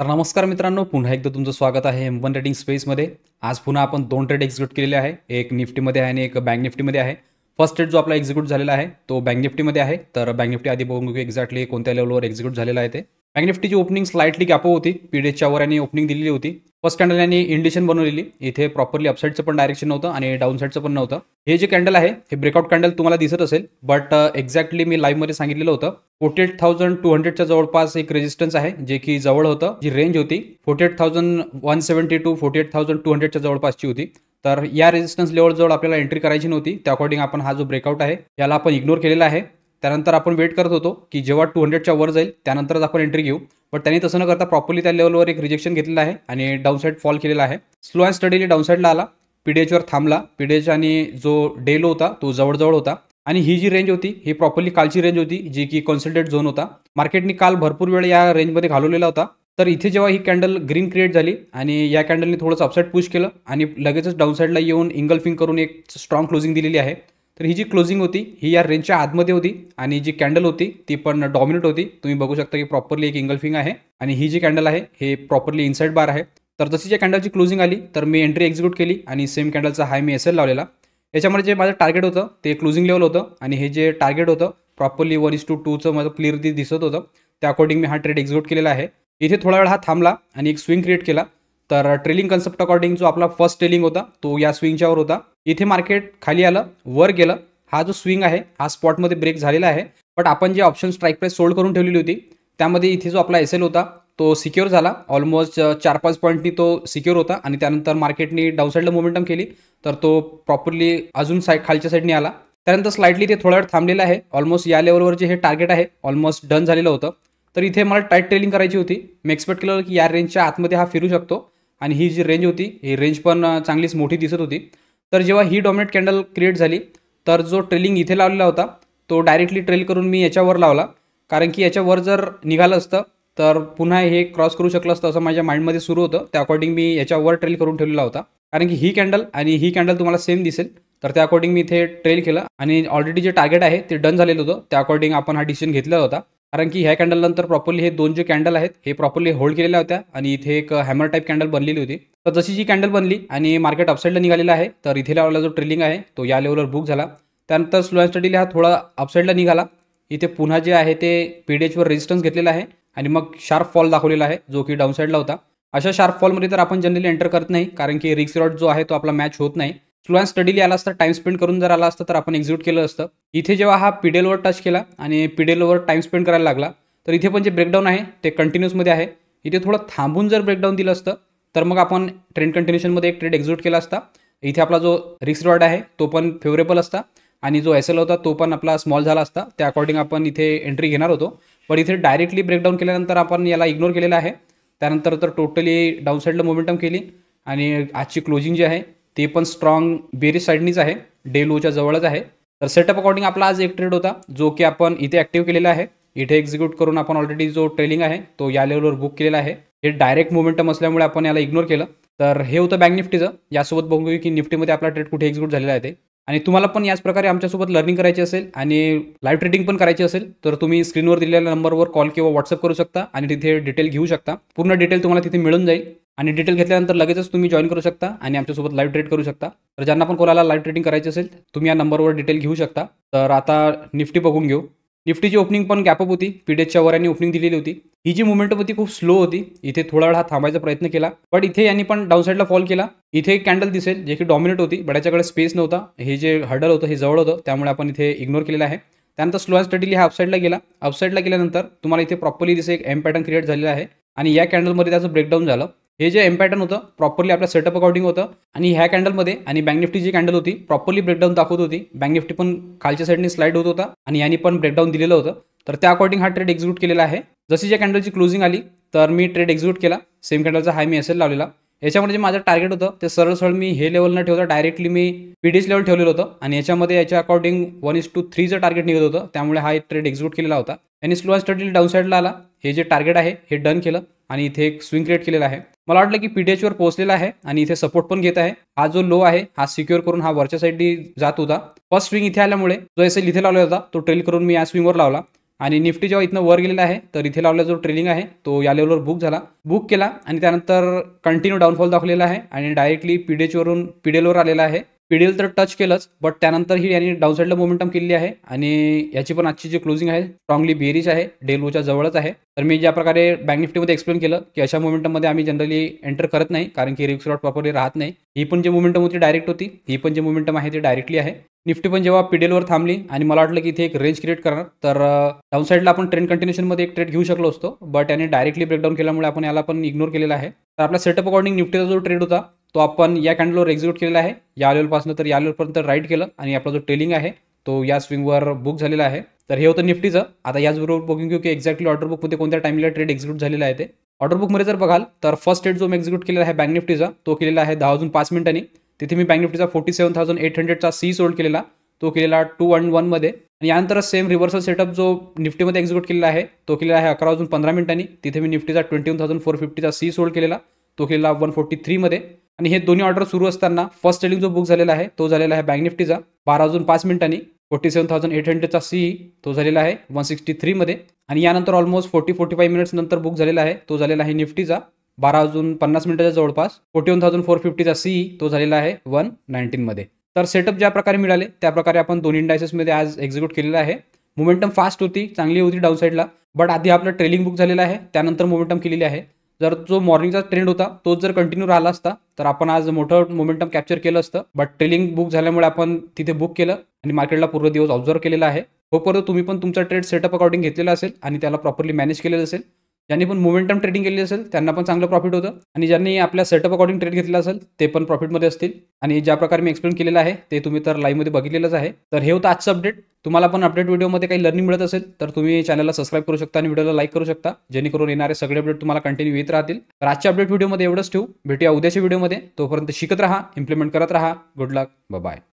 तर नमस्कार मित्रांनो, पुन्हा एकदा तुमचं स्वागत आहे M1 ट्रेडिंग स्पेसमध्ये. आज पुन्हा आपण 2 ट्रेड एक्झिक्यूट केलेले आहे. एक निफ्टीमध्ये आहे आणि एक बँक निफ्टीमध्ये आहे. फर्स्ट ट्रेड जो आपला एक्झिक्यूट झालेला आहे तो बँक निफ्टीमध्ये आहे. तर बँक निफ्टी आधी बघून घेऊ एक्झॅक्टली कोणत्या लेवलवर एक्झिक्यूट झालेला आहे ते. बँक निफ्टीची ओपनिंग स्लाइटली गॅप होती. पीडीएचच्या वर आणि ओपनिंग दिलेली होती. फर्स्ट कॅन्डल यांनी इंडिशन बनवलेली. इथे प्रॉपरली अपसाईडचं पण डायरेक्शन नव्हतं आणि डाऊन साईडचं पण नव्हतं. हे जे कॅन्डल आहे हे ब्रेकआउट कॅन्डल तुम्हाला दिसत असेल, बट एक्झॅक्टली मी लाईव्हमध्ये सांगितलेलं होतं 48,200च्या जवळपास एक रेजिस्टन्स आहे, जे की जवळ होतं. जी रेंज होती 48,170 टू 48,200च्या जवळपासची होती. तर या रेजिस्टन्स लेवल जवळ आपल्याला एंट्री करायची नव्हती. त्या अकॉर्डिंग आपण हा जो ब्रेकआउट आहे याला आपण इग्नोर केलेला आहे. त्यानंतर आपण वेट करत होतो की जेव्हा 200च्या वर जाईल त्यानंतरच आपण एंट्री घेऊ. बट त्यांनी तसं न करता प्रॉपरली त्या लेवलवर एक रिजेक्शन घेतलेलं आहे आणि डाऊन साईड फॉल केलेला आहे. स्लो अँड स्टडीली डाऊन साईडला आला. पीडीएचवर थांबला. पीडीएच आणि जो डेलो होता तो जवळजवळ होता आणि ही जी रेंज होती ही प्रॉपरली कालची रेंज होती, जी की कॉन्सन्ट्रेट झोन होता. मार्केटनी काल भरपूर वेळ या रेंजमध्ये घालवलेला होता. तर इथे जेव्हा ही कॅन्डल ग्रीन क्रिएट झाली आणि या कॅन्डलने थोडंसं अपसाईड पुश केलं आणि लगेचच डाऊन साईडला येऊन इंगल्फिंग करून एक स्ट्रॉंग क्लोजिंग दिलेली आहे. तर ही जी क्लोजिंग होती ही या रेंजच्या आतमध्ये होती आणि जी कॅन्डल होती ती पण डॉमिनेट होती. तुम्ही बघू शकता की प्रॉपरली एक इंगल्फिंग आहे आणि ही जी कॅन्डल आहे हे प्रॉपरली इनसाइड बार आहे. तर जशी ज्या कॅन्डलची क्लोजिंग आली तर मी एंट्री एक्झिक्यूट केली आणि सेम कॅन्डलचा हाय मी एसएल लावलेला. याच्यामध्ये जे माझं टार्गेट होतं ते क्लोजिंग लेवल होतं आणि हे जे टार्गेट होतं प्रॉपरली 1:2चं माझं क्लिअरली दिसत होतं. त्या अकॉर्डिंग मी हा ट्रेड एक्झिक्यूट केलेला आहे. इथे थोडा वेळ हा थांबला आणि एक स्विंग क्रिएट केला. तर ट्रेलिंग कन्सेप्ट अकॉर्डिंग जो आपला फर्स्ट ट्रेलिंग होता तो या स्विंगच्यावर होता. इथे मार्केट खाली आलं, वर गेलं. हा जो स्विंग आहे हा स्पॉटमध्ये ब्रेक झालेला आहे. बट आपण जे ऑप्शन स्ट्राईक प्राईस सोल्ड करून ठेवलेली होती त्यामध्ये इथे जो आपला एसएल होता तो सिक्युअर झाला. ऑलमोस्ट 4-5 पॉईंटनी तो सिक्युअर होता आणि त्यानंतर मार्केटनी डाऊन साईडला मोमेंटम केली तर तो प्रॉपरली अजून खालच्या साईडनी आला. त्यानंतर स्लाइटली ते थोडा वेळ थांबलेला आहे. ऑलमोस्ट या लेवलवर जे हे टार्गेट आहे ऑलमोस्ट डन झालेलं होतं. तर इथे मला टाईट ट्रेलिंग करायची होती. मी एक्सपेक्ट केलं की या रेंजच्या आतमध्ये हा फिरू शकतो आणि ही जी रेंज होती ही रेंज पण चांगलीच मोठी दिसत होती. तर जेव्हा ही डॉमिनेट कॅन्डल क्रिएट झाली तर जो ट्रेलिंग इथे लावलेला होता तो डायरेक्टली ट्रेल करून मी याच्यावर लावला, कारण की याच्यावर जर निघालं असतं तर पुन्हा हे क्रॉस करू शकलं असतं असं माझ्या माइंडमध्ये सुरू होतं. त्या अकॉर्डिंग मी याच्यावर ट्रेल करून ठेवलेला होता, कारण की ही कॅन्डल आणि ही कॅन्डल तुम्हाला सेम दिसेल. तर त्या अकॉर्डिंग मी इथे ट्रेल केलं आणि ऑलरेडी जे टार्गेट आहे ते डन झालेलं होतं. त्या अकॉर्डिंग आपण हा डिसिजन घेतला होता, कारण की ह्या कॅन्डलनंतर प्रॉपरली हे दोन जे कॅन्डल आहेत हे प्रॉपरली होल्ड केलेल्या होत्या आणि इथे एक हॅमर टाईप कॅन्डल बनलेली होती. तर जशी जी कॅन्डल बनली आणि मार्केट अपसाईडला निघालेला आहे तर इथे लावलेला जो ट्रेलिंग आहे तो या लेवलवर बुक झाला. त्यानंतर स्लो अँड स्टडीली हा थोडा अपसाईडला निघाला. इथे पुन्हा जे आहे ते पीडीएचवर रेजिस्टन्स घेतलेला आहे आणि मग शार्प फॉल दाखवलेला आहे जो की डाऊन साईडला होता. अशा शार्प फॉलमध्ये तर आपण जनरली एंटर करत नाही, कारण की रिस्क रिवॉर्ड जो आहे तो आपला मॅच होत नाही. स्लो अँड स्टडीली आला असता, टाइम स्पेंड करून जर आला असतं तर आपण एक्झिक्यूट केलं असतं. इथे जेव्हा हा पीडीएलवर टच केला आणि पीडीएलवर टाइम स्पेंड करायला लागला तर इथे पण जे ब्रेकडाऊन आहे ते कंटिन्यूसमध्ये आहे. इथे थोडं थांबून जर ब्रेकडाऊन दिलं असतं तर मग आपण ट्रेंड कंटिन्युएशनमध्ये एक ट्रेड एक्झिक्यूट केला असता. इथे आपला जो रिस्क रिवॉर्ड आहे तो पण फेवरेबल असता आणि जो एसएल होता तो पण आपला स्मॉल झाला असता. त्या अकॉर्डिंग आपण इथे एंट्री घेणार होतो. पण इथे डायरेक्टली ब्रेकडाऊन केल्यानंतर आपण याला इग्नोर केलेला आहे. त्यानंतर तर टोटली डाऊन साईडला मोमेंटम केली आणि आजची क्लोजिंग जी आहे ते पण स्ट्रॉंग बेरिश साईडनीच आहे, डे लोच्या जवळच आहे. तर सेटअप अकॉर्डिंग आपला आज एक ट्रेड होता जो की आपण इथे ॲक्टिव्ह केलेला आहे. इथे एक्झिक्यूट करून आपण ऑलरेडी जो ट्रेलिंग आहे तो या लेवलवर बुक केलेला आहे. हे डायरेक्ट मोमेंटम असल्यामुळे आपण याला इग्नोर केलं. तर हे होतं बँक निफ्टीचं. यासोबत बघू की निफ्टीमध्ये आपला ट्रेड कुठे एक्झिक्यूट झालेला आहे ते. आणि तुम्हाला पण याच प्रकारे आमच्यासोबत लर्निंग करायची असेल आणि लाईव्ह ट्रेडिंग पण करायची असेल तर तुम्ही स्क्रीनवर दिलेल्या नंबरवर कॉल किंवा व्हॉट्सअप करू शकता आणि तिथे डिटेल घेऊ शकता. पूर्ण डिटेल तुम्हाला तिथे मिळून जाईल आणि डिटेल घेतल्यानंतर लगेचच तुम्ही जॉईन करू शकता आणि आमच्यासोबत लाईव्ह ट्रेड करू शकता. तर ज्यांना पण कोणाला लाईव्ह ट्रेडिंग करायची असेल तुम्ही या नंबरवर डिटेल घेऊ शकता. तर आता निफ्टी बघून घेऊ. निफ्टीची ओपनिंग पण गॅपअप होती. पीडीएचच्या वर यांनी ओपनिंग दिलेली होती. ही जी मुवमेंट होती खूप स्लो होती. इथे थोडा वेळ हा थांबायचा प्रयत्न केला, बट इथे यांनी पण डाऊन साईडला फॉल केला. इथे एक कॅन्डल दिसेल जे की डॉमिनेट होती, बट याच्याकडे स्पेस नव्हता. हे जे हर्डल होतं हे जवळ होतं, त्यामुळे आपण इथे इग्नोर केलेलं आहे. त्यानंतर स्लो अँड स्टडीली हा अपसाईडला गेला. अपसाईडला गेल्यानंतर तुम्हाला इथे प्रॉपरली दिसे एक एम पॅटर्न क्रिएट झालेला आहे आणि या कॅन्डलमध्ये त्याचं ब्रेकडाऊन झालं. हे जे एम पॅटर्न होतं प्रॉपरली आपल्या सेटअप अकॉर्डिंग होतं आणि ह्या कॅन्डलमध्ये आणि बँक निफ्टी जी कॅन्डल होती प्रॉपरली ब्रेकडाऊन दाखवत होती. बँक निफ्टी पण खालच्या साईडने स्लाईड होत होता आणि यांनी पण ब्रेकडाऊन दिलेलं होतं. तर त्या अकॉर्डिंग हा ट्रेड एक्झिक्यूट केलेला आहे. जशी ज्या कॅन्डलची क्लोजिंग आली तर मी ट्रेड एक्झिक्यूट केला. सेम कॅन्डलचा हाय मी एसएल लावलेला. याच्यामध्ये जे माझं टार्गेट होतं ते सरळ मी हे लेवल न ठेवता डायरेक्टली मी पीडीएच लेवल ठेवलेलं होतं आणि याच्यामध्ये याच्या अकॉर्डिंग 1:3चं टार्गेट निघत होतं, त्यामुळे हा एक ट्रेड एक्झिक्यूट केलेला होता. आणि स्लो अँड स्टडीली डाऊन साईडला आला. हे जे टार्गेट आहे हे डन केलं आणि इथे एक स्विंग क्रिएट केलेला आहे. मला वाटलं की पीडीएचवर पोहोचलेला आहे आणि इथे सपोर्ट पण घेत आहे. हा जो लो आहे हा सिक्युअर करून हा वरच्या साईडनी जात होता. फर्स्ट स्विंग इथे आल्यामुळे जो एसएल इथे लावला होता तो ट्रेल करून मी या स्विंगवर लावला आणि निफ्टी जेव्हा इथनं वर गेलेला आहे तर इथे लावलेला जो ट्रेलिंग आहे तो या लेवलवर बुक केला आणि त्यानंतर कंटिन्यू डाऊनफॉल दाखवलेला आहे आणि डायरेक्टली पीडीएचवरून पीडीएलवर आलेला आहे. पीडीएल तर टच केलंच, बट त्यानंतर ही यांनी डाऊन साईडला मोमेंटम केलेली आहे आणि याची पण आजची जी क्लोजिंग आहे स्ट्रॉंगली बेरिश आहे, डे लोच्या जवळच आहे. तर मी ज्या प्रकारे बँक निफ्टीमध्ये एक्सप्लेन केलं की अशा मोमेंटममध्ये आम्ही जनरली एंटर करत नाही, कारण की रिस्क लॉट प्रॉपरली राहत नाही. ही पण जी मोमेंटम होती डायरेक्ट होती, ही पण जी मोमेंटम आहे ती डायरेक्टली आहे. निफ्टी पण जेव्हा पीडीएलवर थांबली आणि मला वाटलं की इथे एक रेंज क्रिएट करणार, तर डाऊन साईडला आपण ट्रेंड कंटिन्युएशनमध्ये एक ट्रेड घेऊ शकलो असतो, बट याने डायरेक्टली ब्रेकडाऊन केल्यामुळे आपण याला पण इग्नोर केलेला आहे. तर आपला सेटअप अकॉर्डिंग निफ्टीचा जो ट्रेड होता तो आपण या कॅन्डलवर एक्झिक्यूट केलेला आहे. या लेवलपासून तर या लेवलपर्यंत राईट केलं आणि आपला जो ट्रेलिंग आहे तो या स्विंगवर बुक झालेला आहे. तर हे होतं निफ्टीचं. आता याचबरोबर बघून घेऊ की एक्झॅक्टली ऑर्डर बुकमध्ये कोणत्या टाइमला ट्रेड एक्झिक्यूट झालेला आहे ते. ऑर्डर बुकमध्ये जर बघाल तर फर्स्ट ट्रेड जो मी एक्झिक्यूट केलेला आहे बँक निफ्टीचा तो केलेला आहे 10 वाजून 5 मिनिटांनी. तिथे मी बँक निफ्टीचा 47,800चा सी सोल्ड केलेला, तो केलेला 211 मध्ये. आणि यानंतर सेम रिव्हर्सल सेटअप जो निफ्टीमध्ये एक्झिक्यूट केलेला आहे तो केलेला आहे 11 वाजून 15 मिनिटांनी. तिथे मी निफ्टीचा 21,450चा सी सोल्ड केलेला, तो केलेला 143 मध्ये. आणि हे दोन्ही ऑर्डर सुरू असताना फर्स्ट ट्रेडिंग जो बुक झालेला आहे तो झालेला आहे बँक निफ्टीचा 12 वाजून 5 मिनिटांनी. 47,800चा सी तो झालेला आहे 163 मध्ये. आणि यानंतर ऑलमोस्ट 40-45 मिनिट्स नंतर बुक झालेला आहे तो झालेला आहे निफ्टीचा 12 वाजून 50 मिनिटाच्या जवळपास. 41,450चा सी तो झालेला आहे 119 मध्ये. तर सेटअप ज्या प्रकारे मिळाले त्या प्रकारे आपण दोन्ही इंडायसेसमध्ये आज एक्झिक्यूट केलेला आहे. मोमेंटम फास्ट होती, चांगली होती डाऊन साईडला, बट आधी आपलं ट्रेलिंग बुक झालेला आहे, त्यानंतर मोमेंटम केलेली आहे. जर जो मॉर्निंगचा ट्रेंड होता तोच जर कंटिन्यू राहिला असता तर आपण आज मोठं मोमेंटम कॅप्चर केलं असतं, बट ट्रेलिंग बुक झाल्यामुळे आपण तिथे बुक केलं आणि मार्केटला पूर्ण दिवस ऑब्झर्व केलेला आहे. होपवर्क तुम्ही पण तुमचा ट्रेड सेटअप अकॉर्डिंग घेतलेला असेल आणि त्याला प्रॉपरली मॅनेज केलेलं असेल. ज्यांनी पण मोमेंटम ट्रेडिंग केली असेल त्यांना पण चांगलं प्रॉफिट होतं आणि ज्यांनी आपल्या सेटअप अकॉर्डिंग ट्रेड घेतला असेल ते पण प्रॉफिटमध्ये असतील. आणि ज्या प्रकारे मी एक्सप्लेन केलेलं आहे ते तुम्ही तर लाईव्हमध्ये बघितलेलंच आहे. तर हे होतं आजचं अपडेट. तुम्हाला पण अपडेट व्हिडिओमध्ये काही लर्निंग मिळत असेल तर तुम्ही चॅनलला सबस्क्राईब करू शकता आणि व्हिडिओला लाईक करू शकता, जेणेकरून येणारे सगळे अपडेट तुम्हाला कंटिन्यू येत राहतील. तर आजच्या अपडेट व्हिडिओमध्ये एवढंच ठेवू. भेटूया उद्याच्या व्हिडिओमध्ये. तोपर्यंत शिकत राहा, इम्प्लिमेंट करत राहा. गुड लक, बाय.